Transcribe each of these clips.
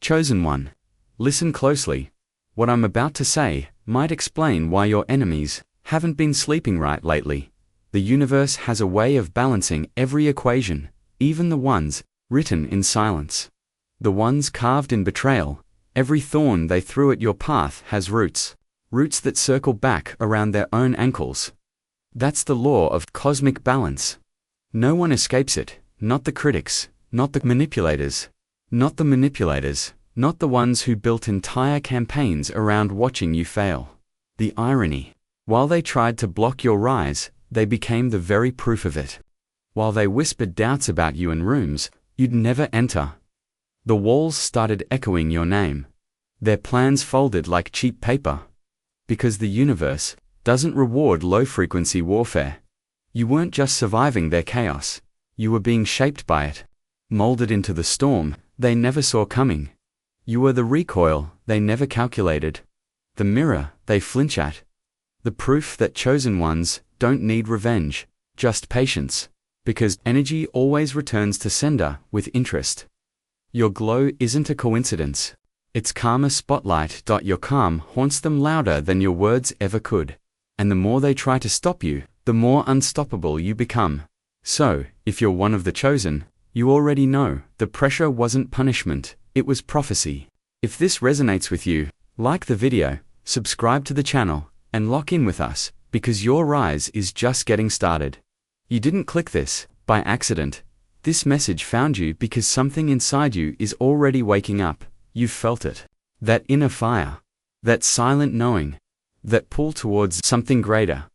Chosen One, listen closely. What I'm about to say might explain why your enemies haven't been sleeping right lately. The universe has a way of balancing every equation, even the ones written in silence. The ones carved in betrayal. Every thorn they threw at your path has roots that circle back around their own ankles. That's the law of cosmic balance. No one escapes it, not the critics, not the manipulators, not the ones who built entire campaigns around watching you fail. The irony. While they tried to block your rise, they became the very proof of it. While they whispered doubts about you in rooms you'd never enter, the walls started echoing your name. Their plans folded like cheap paper. Because the universe doesn't reward low-frequency warfare. You weren't just surviving their chaos. You were being shaped by it. Molded into the storm they never saw coming. You were the recoil they never calculated. The mirror they flinch at. The proof that chosen ones don't need revenge, just patience. Because energy always returns to sender with interest. Your glow isn't a coincidence. It's karma spotlight. Your calm haunts them louder than your words ever could. And the more they try to stop you, the more unstoppable you become. So, if you're one of the chosen, you already know the pressure wasn't punishment, it was prophecy. If this resonates with you, like the video, subscribe to the channel, and lock in with us, because your rise is just getting started. You didn't click this by accident. This message found you because something inside you is already waking up. You've felt it. That inner fire. That silent knowing. That pull towards something greater.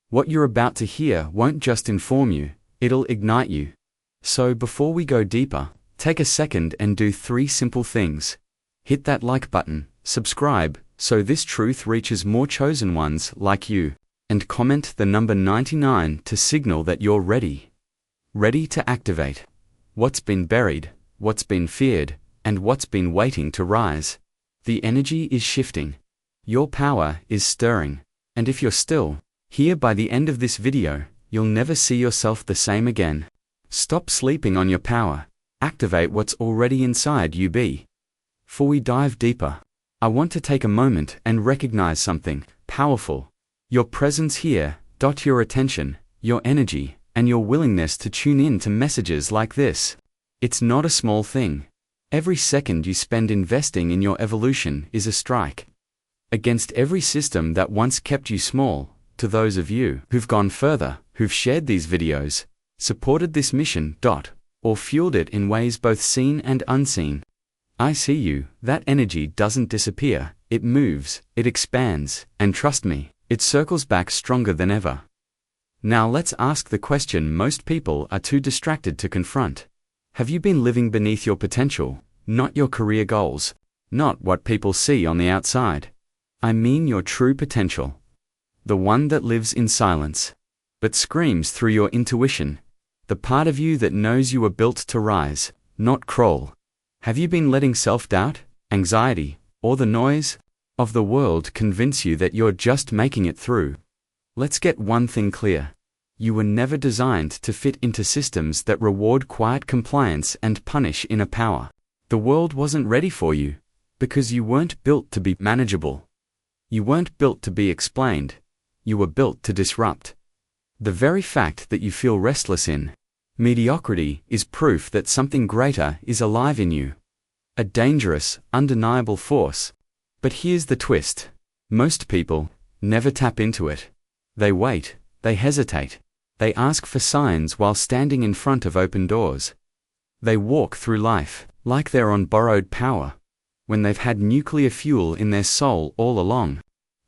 What you're about to hear won't just inform you, it'll ignite you. So before we go deeper, take a second and do 3 simple things. Hit that like button, subscribe, so this truth reaches more chosen ones like you, and comment the number 99 to signal that you're ready. Ready to activate. What's been buried, what's been feared, and what's been waiting to rise. The energy is shifting. Your power is stirring. And if you're still here by the end of this video, you'll never see yourself the same again. Stop sleeping on your power. Activate what's already inside you. Before we dive deeper, I want to take a moment and recognize something powerful. Your presence here, your attention, your energy, and your willingness to tune in to messages like this. It's not a small thing. Every second you spend investing in your evolution is a strike against every system that once kept you small. To those of you who've gone further, who've shared these videos, supported this mission, or fueled it in ways both seen and unseen, I see you. That energy doesn't disappear, it moves, it expands, and trust me, it circles back stronger than ever. Now let's ask the question most people are too distracted to confront. Have you been living beneath your potential, not your career goals, not what people see on the outside? I mean your true potential. The one that lives in silence, but screams through your intuition. The part of you that knows you were built to rise, not crawl. Have you been letting self-doubt, anxiety, or the noise of the world convince you that you're just making it through? Let's get one thing clear. You were never designed to fit into systems that reward quiet compliance and punish inner power. The world wasn't ready for you, because you weren't built to be manageable. You weren't built to be explained. You were built to disrupt. The very fact that you feel restless in mediocrity is proof that something greater is alive in you. A dangerous, undeniable force. But here's the twist. Most people never tap into it. They wait, they hesitate. They ask for signs while standing in front of open doors. They walk through life like they're on borrowed power, when they've had nuclear fuel in their soul all along.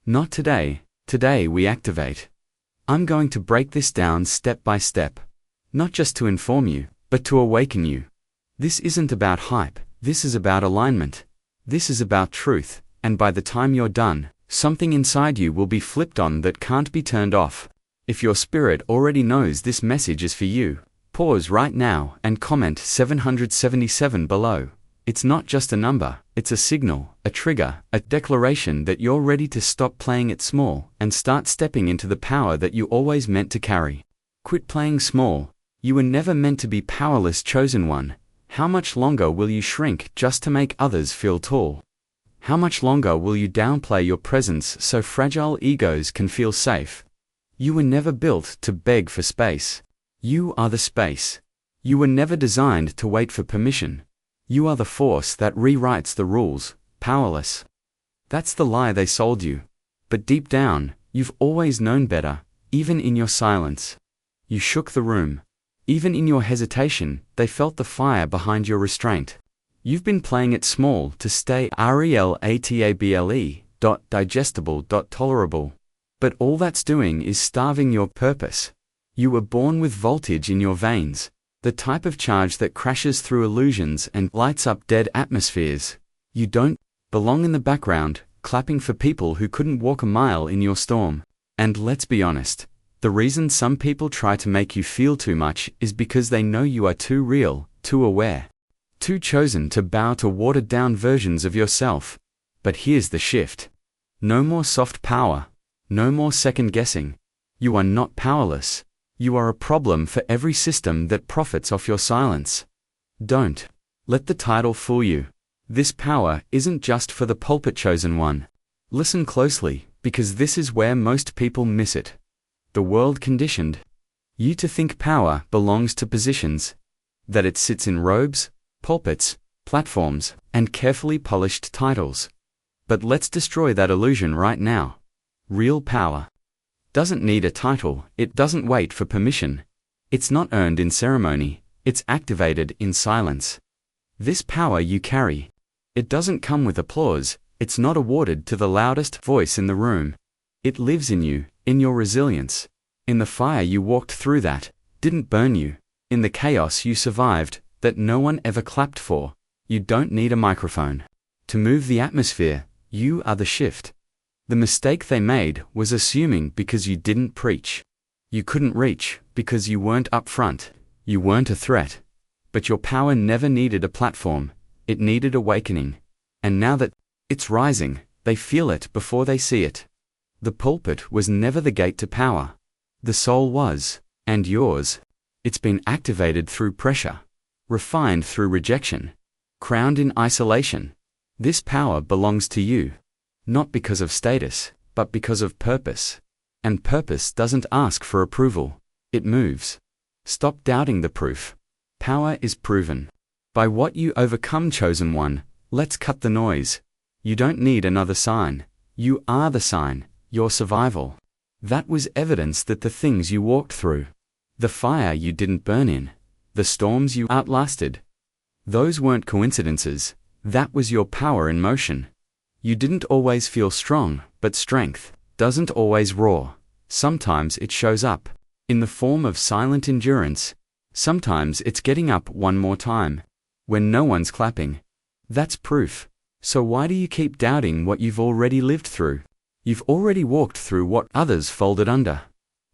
Not today. Today we activate. I'm going to break this down step by step. Not just to inform you, but to awaken you. This isn't about hype, this is about alignment. This is about truth, and by the time you're done, something inside you will be flipped on that can't be turned off. If your spirit already knows this message is for you, pause right now and comment 777 below. It's not just a number, it's a signal, a trigger, a declaration that you're ready to stop playing it small and start stepping into the power that you always meant to carry. Quit playing small. You were never meant to be powerless, chosen one. How much longer will you shrink just to make others feel tall? How much longer will you downplay your presence so fragile egos can feel safe? You were never built to beg for space. You are the space. You were never designed to wait for permission. You are the force that rewrites the rules, powerless. That's the lie they sold you. But deep down, you've always known better, even in your silence. You shook the room. Even in your hesitation, they felt the fire behind your restraint. You've been playing it small to stay digestible, tolerable. But all that's doing is starving your purpose. You were born with voltage in your veins, the type of charge that crashes through illusions and lights up dead atmospheres. You don't belong in the background, clapping for people who couldn't walk a mile in your storm. And let's be honest, the reason some people try to make you feel too much is because they know you are too real, too aware, too chosen to bow to watered-down versions of yourself. But here's the shift. No more soft power. No more second-guessing. You are not powerless. You are a problem for every system that profits off your silence. Don't let the title fool you. This power isn't just for the pulpit chosen one. Listen closely, because this is where most people miss it. The world conditioned you to think power belongs to positions, that it sits in robes, pulpits, platforms, and carefully polished titles. But let's destroy that illusion right now. Real power doesn't need a title, it doesn't wait for permission. It's not earned in ceremony, it's activated in silence. This power you carry, it doesn't come with applause, it's not awarded to the loudest voice in the room. It lives in you, in your resilience, in the fire you walked through that didn't burn you, in the chaos you survived that no one ever clapped for. You don't need a microphone to move the atmosphere, you are the shift. The mistake they made was assuming because you didn't preach, you couldn't reach because you weren't upfront, you weren't a threat. But your power never needed a platform, it needed awakening. And now that it's rising, they feel it before they see it. The pulpit was never the gate to power. The soul was, and yours. It's been activated through pressure, refined through rejection, crowned in isolation. This power belongs to you, not because of status, but because of purpose. And purpose doesn't ask for approval, it moves. Stop doubting the proof. Power is proven by what you overcome, chosen one. Let's cut the noise. You don't need another sign. You are the sign, your survival. That was evidence that the things you walked through, the fire you didn't burn in, the storms you outlasted, those weren't coincidences. That was your power in motion. You didn't always feel strong, but strength doesn't always roar. Sometimes it shows up in the form of silent endurance. Sometimes it's getting up one more time when no one's clapping. That's proof. So why do you keep doubting what you've already lived through? You've already walked through what others folded under.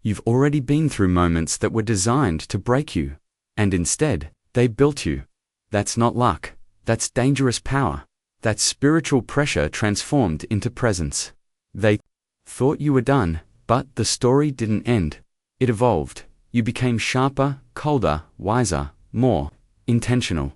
You've already been through moments that were designed to break you, and instead, they built you. That's not luck. That's dangerous power. That's spiritual pressure transformed into presence. They thought you were done, but the story didn't end. It evolved. You became sharper, colder, wiser, more intentional.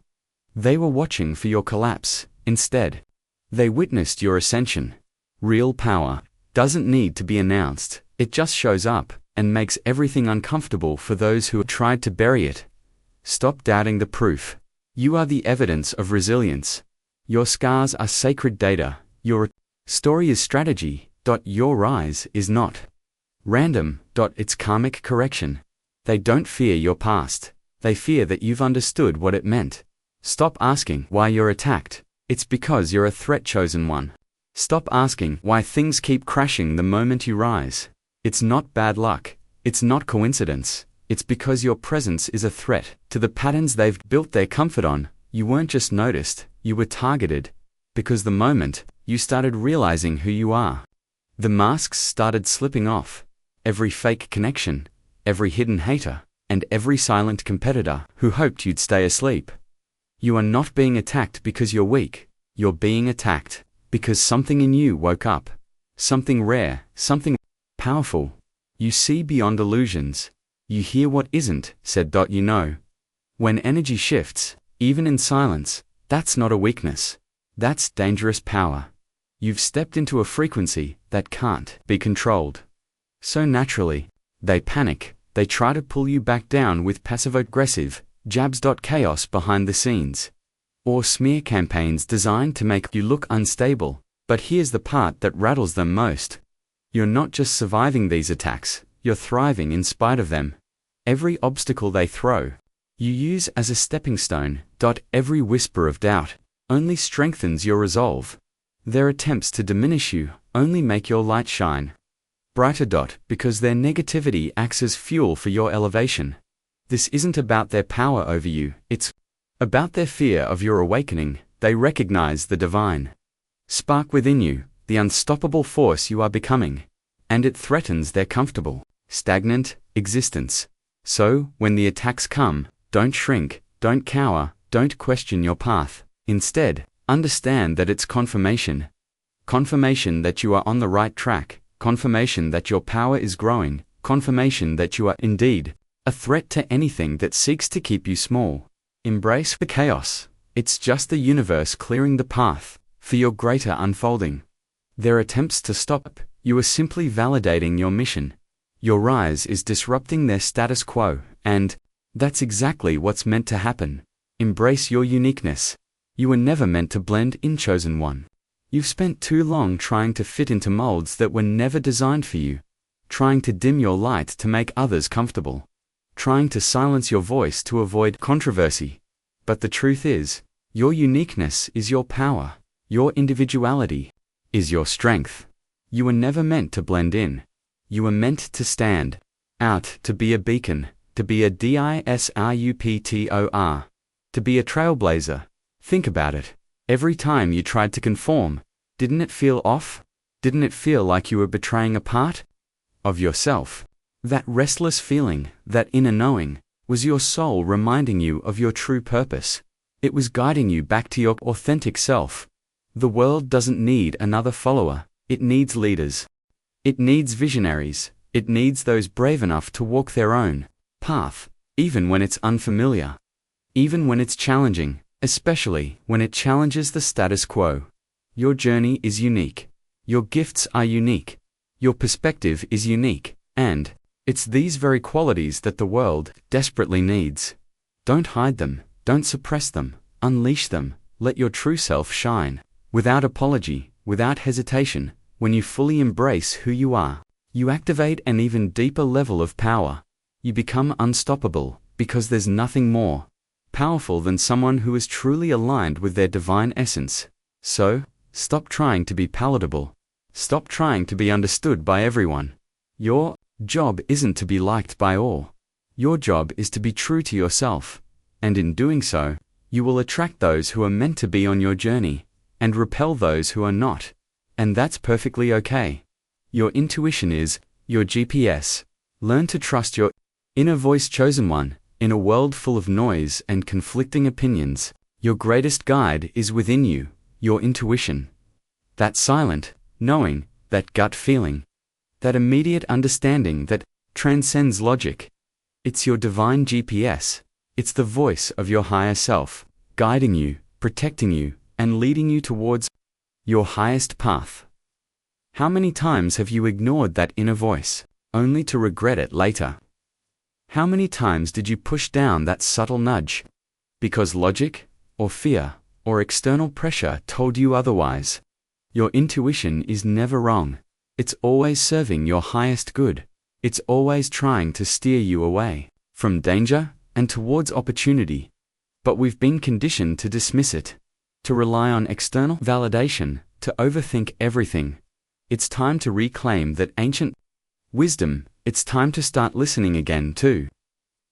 They were watching for your collapse. Instead, they witnessed your ascension. Real power doesn't need to be announced. It just shows up and makes everything uncomfortable for those who have tried to bury it. Stop doubting the proof. You are the evidence of resilience. Your scars are sacred data. Your story is strategy. Your rise is not random. It's karmic correction. They don't fear your past. They fear that you've understood what it meant. Stop asking why you're attacked. It's because you're a threat, chosen one. Stop asking why things keep crashing the moment you rise. It's not bad luck. It's not coincidence. It's because your presence is a threat to the patterns they've built their comfort on. You weren't just noticed, you were targeted. Because the moment you started realizing who you are, the masks started slipping off. Every fake connection, every hidden hater, and every silent competitor who hoped you'd stay asleep. You are not being attacked because you're weak. You're being attacked because something in you woke up. Something rare, something powerful. You see beyond illusions. You hear what isn't said. You know. When energy shifts, Even in silence, that's not a weakness. That's dangerous power. You've stepped into a frequency that can't be controlled. So naturally, they panic, they try to pull you back down with passive-aggressive jabs. Chaos behind the scenes. Or smear campaigns designed to make you look unstable. But here's the part that rattles them most. You're not just surviving these attacks, you're thriving in spite of them. Every obstacle they throw, you use as a stepping stone. Every whisper of doubt only strengthens your resolve. Their attempts to diminish you only make your light shine brighter. Because their negativity acts as fuel for your elevation. This isn't about their power over you, it's about their fear of your awakening. They recognize the divine spark within you, the unstoppable force you are becoming, and it threatens their comfortable, stagnant existence. So, when the attacks come, don't shrink, don't cower, don't question your path. Instead, understand that it's confirmation. Confirmation that you are on the right track, confirmation that your power is growing, confirmation that you are indeed a threat to anything that seeks to keep you small. Embrace the chaos. It's just the universe clearing the path for your greater unfolding. Their attempts to stop you are simply validating your mission. Your rise is disrupting their status quo, and that's exactly what's meant to happen. Embrace your uniqueness. You were never meant to blend in, chosen one. You've spent too long trying to fit into molds that were never designed for you, trying to dim your light to make others comfortable, trying to silence your voice to avoid controversy. But the truth is, your uniqueness is your power. Your individuality is your strength. You were never meant to blend in. You were meant to stand out, to be a beacon, to be a disruptor, to be a trailblazer. Think about it. Every time you tried to conform, didn't it feel off? Didn't it feel like you were betraying a part of yourself? That restless feeling, that inner knowing, was your soul reminding you of your true purpose. It was guiding you back to your authentic self. The world doesn't need another follower, it needs leaders. It needs visionaries, it needs those brave enough to walk their own path, even when it's unfamiliar, even when it's challenging, especially when it challenges the status quo. Your journey is unique. Your gifts are unique. Your perspective is unique, and it's these very qualities that the world desperately needs. Don't hide them, don't suppress them, unleash them, let your true self shine. Without apology, without hesitation, when you fully embrace who you are, you activate an even deeper level of power. You become unstoppable, because there's nothing more powerful than someone who is truly aligned with their divine essence. So, stop trying to be palatable. Stop trying to be understood by everyone. Your job isn't to be liked by all. Your job is to be true to yourself. And in doing so, you will attract those who are meant to be on your journey, and repel those who are not. And that's perfectly okay. Your intuition is your GPS. Learn to trust your inner voice, chosen one. In a world full of noise and conflicting opinions, your greatest guide is within you, your intuition. That silent knowing, that gut feeling, that immediate understanding that transcends logic. It's your divine GPS. It's the voice of your higher self, guiding you, protecting you, and leading you towards your highest path. How many times have you ignored that inner voice, only to regret it later? How many times did you push down that subtle nudge? Because logic, or fear, or external pressure told you otherwise. Your intuition is never wrong. It's always serving your highest good. It's always trying to steer you away from danger and towards opportunity. But we've been conditioned to dismiss it, to rely on external validation, to overthink everything. It's time to reclaim that ancient wisdom. It's time to start listening again too.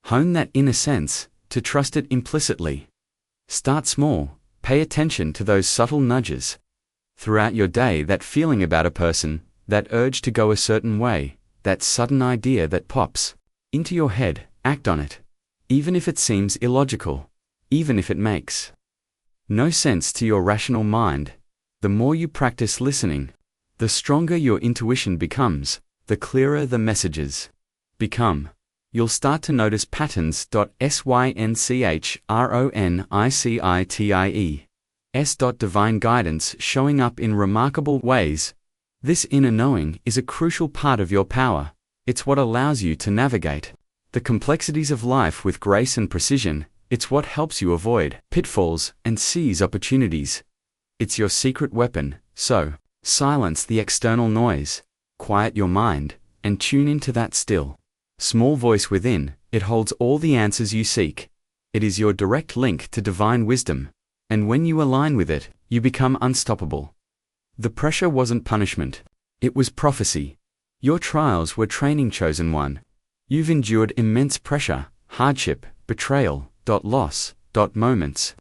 Hone that inner sense, to trust it implicitly. Start small, pay attention to those subtle nudges. Throughout your day, that feeling about a person, that urge to go a certain way, that sudden idea that pops into your head, act on it. Even if it seems illogical, even if it makes no sense to your rational mind. The more you practice listening, the stronger your intuition becomes. The clearer the messages become. you'll start to notice patterns. Synchronicity. Divine guidance showing up in remarkable ways. This inner knowing is a crucial part of your power. It's what allows you to navigate the complexities of life with grace and precision. It's what helps you avoid pitfalls and seize opportunities. It's your secret weapon, so silence the external noise, quiet your mind, and tune into that still, small voice within. It holds all the answers you seek. It is your direct link to divine wisdom, and when you align with it, you become unstoppable. The pressure wasn't punishment. It was prophecy. Your trials were training, chosen one. You've endured immense pressure, hardship, betrayal, loss, moments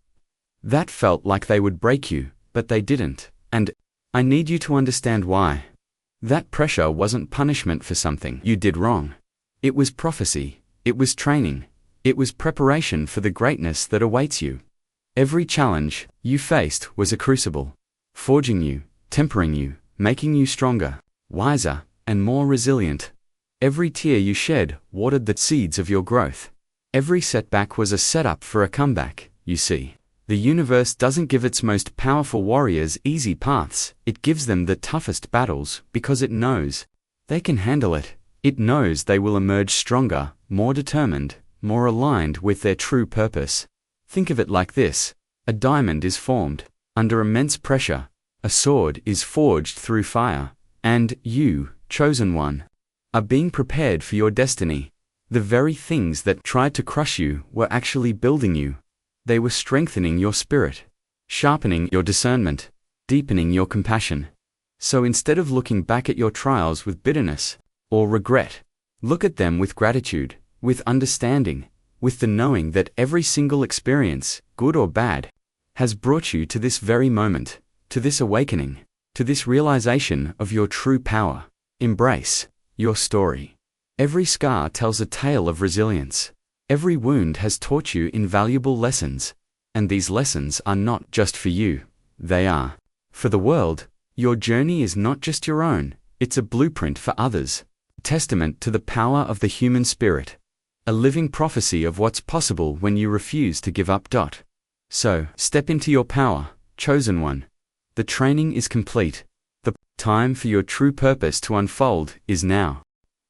that felt like they would break you, but they didn't, and I need you to understand why. That pressure wasn't punishment for something you did wrong. It was prophecy, it was training, it was preparation for the greatness that awaits you. Every challenge you faced was a crucible, forging you, tempering you, making you stronger, wiser, and more resilient. Every tear you shed watered the seeds of your growth. Every setback was a setup for a comeback. You see, the universe doesn't give its most powerful warriors easy paths. It gives them the toughest battles because it knows they can handle it. It knows they will emerge stronger, more determined, more aligned with their true purpose. Think of it like this: a diamond is formed under immense pressure, a sword is forged through fire, and you, chosen one, are being prepared for your destiny. The very things that tried to crush you were actually building you. They were strengthening your spirit, sharpening your discernment, deepening your compassion. So instead of looking back at your trials with bitterness or regret, look at them with gratitude, with understanding, with the knowing that every single experience, good or bad, has brought you to this very moment, to this awakening, to this realization of your true power. Embrace your story. Every scar tells a tale of resilience. Every wound has taught you invaluable lessons. And these lessons are not just for you, they are for the world. Your journey is not just your own, it's a blueprint for others, a testament to the power of the human spirit, a living prophecy of what's possible when you refuse to give up. So, step into your power, chosen one. The training is complete. The time for your true purpose to unfold is now.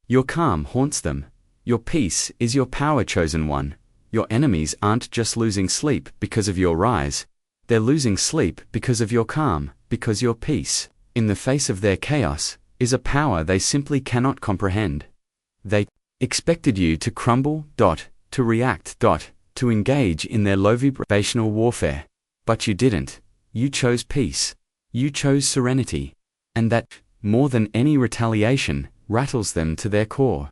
Your calm haunts them. Your peace is your power, chosen one. Your enemies aren't just losing sleep because of your rise. They're losing sleep because of your calm, because your peace, in the face of their chaos, is a power they simply cannot comprehend. They expected you to crumble, to react, to engage in their low vibrational warfare. But you didn't. You chose peace. You chose serenity. And that, more than any retaliation, rattles them to their core.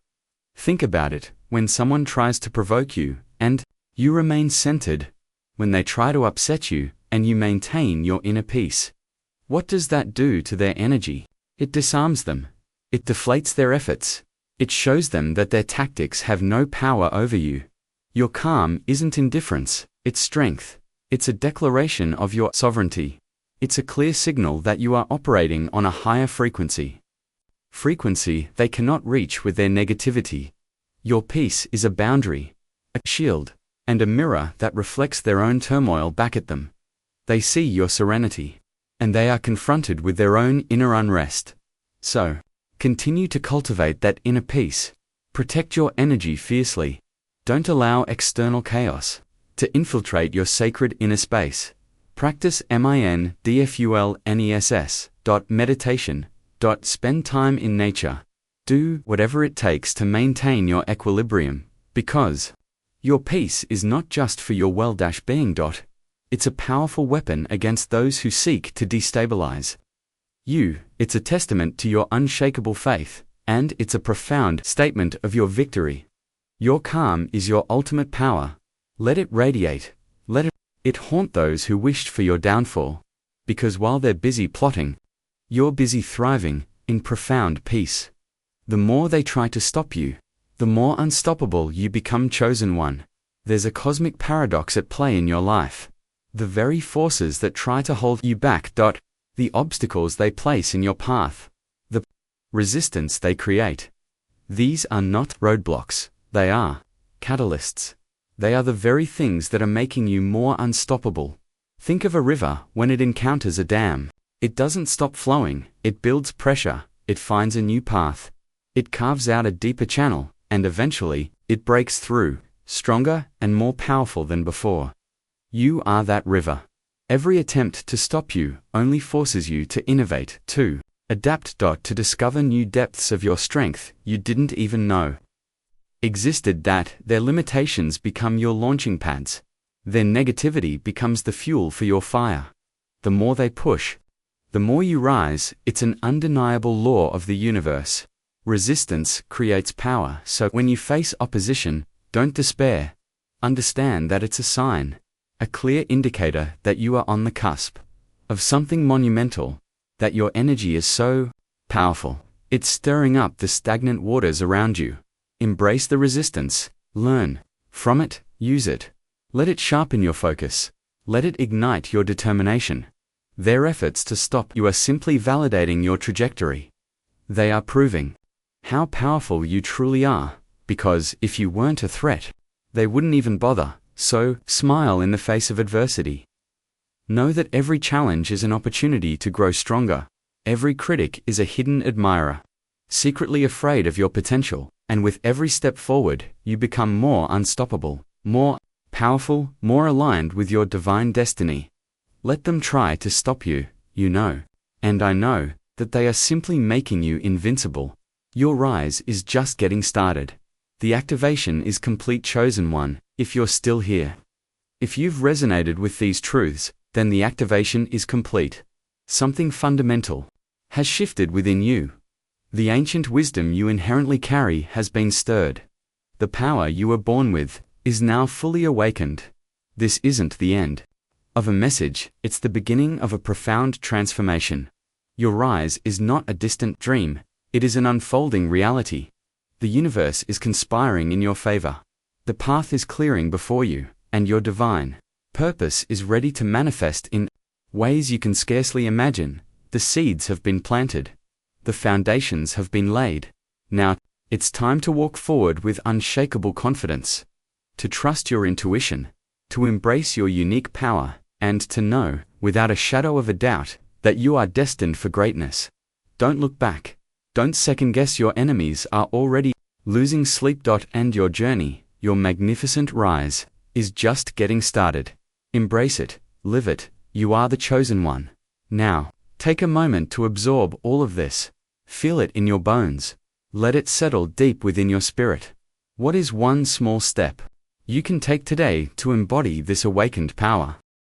Think about it: when someone tries to provoke you, and you remain centered; when they try to upset you, and you maintain your inner peace. What does that do to their energy? It disarms them. It deflates their efforts. It shows them that their tactics have no power over you. Your calm isn't indifference, it's strength. It's a declaration of your sovereignty. It's a clear signal that you are operating on a higher frequency they cannot reach with their negativity. Your peace is a boundary, a shield, and a mirror that reflects their own turmoil back at them. They see your serenity, and they are confronted with their own inner unrest. So, continue to cultivate that inner peace. Protect your energy fiercely. Don't allow external chaos to infiltrate your sacred inner space. Practice mindfulness. Meditation. Spend time in nature. Do whatever it takes to maintain your equilibrium, because your peace is not just for your well-being. It's a powerful weapon against those who seek to destabilize you. It's a testament to your unshakable faith, and it's a profound statement of your victory. Your calm is your ultimate power. Let it radiate. Let it haunt those who wished for your downfall, because while they're busy plotting, you're busy thriving in profound peace. The more they try to stop you, the more unstoppable you become, chosen one. There's a cosmic paradox at play in your life. The very forces that try to hold you back, the obstacles they place in your path, the resistance they create, these are not roadblocks, They are catalysts. They are the very things that are making you more unstoppable. Think of a river when it encounters a dam. It doesn't stop flowing, it builds pressure, it finds a new path. It carves out a deeper channel, and eventually, it breaks through, stronger and more powerful than before. You are that river. Every attempt to stop you only forces you to innovate, to adapt. To discover new depths of your strength you didn't even know existed. That their limitations become your launching pads. Their negativity becomes the fuel for your fire. The more they push, the more you rise. It's an undeniable law of the universe. Resistance creates power, so when you face opposition, don't despair. Understand that it's a sign, a clear indicator that you are on the cusp of something monumental, that your energy is so powerful, it's stirring up the stagnant waters around you. Embrace the resistance, learn from it, use it. Let it sharpen your focus. Let it ignite your determination. Their efforts to stop you are simply validating your trajectory. They are proving how powerful you truly are, because if you weren't a threat, they wouldn't even bother. So, smile in the face of adversity. Know that every challenge is an opportunity to grow stronger. Every critic is a hidden admirer, secretly afraid of your potential, and with every step forward, you become more unstoppable, more powerful, more aligned with your divine destiny. Let them try to stop you, you know, and I know, that they are simply making you invincible. Your rise is just getting started. The activation is complete, chosen one, if you're still here. If you've resonated with these truths, then the activation is complete. Something fundamental has shifted within you. The ancient wisdom you inherently carry has been stirred. The power you were born with is now fully awakened. This isn't the end of a message, it's the beginning of a profound transformation. Your rise is not a distant dream, it is an unfolding reality. The universe is conspiring in your favor. The path is clearing before you, and your divine purpose is ready to manifest in ways you can scarcely imagine. The seeds have been planted. The foundations have been laid. Now, it's time to walk forward with unshakable confidence, to trust your intuition, to embrace your unique power, and to know, without a shadow of a doubt, that you are destined for greatness. Don't look back. Don't second-guess. Your enemies are already losing sleep. And your journey, your magnificent rise, is just getting started. Embrace it, live it, you are the chosen one. Now, take a moment to absorb all of this. Feel it in your bones. Let it settle deep within your spirit. What is one small step you can take today to embody this awakened power?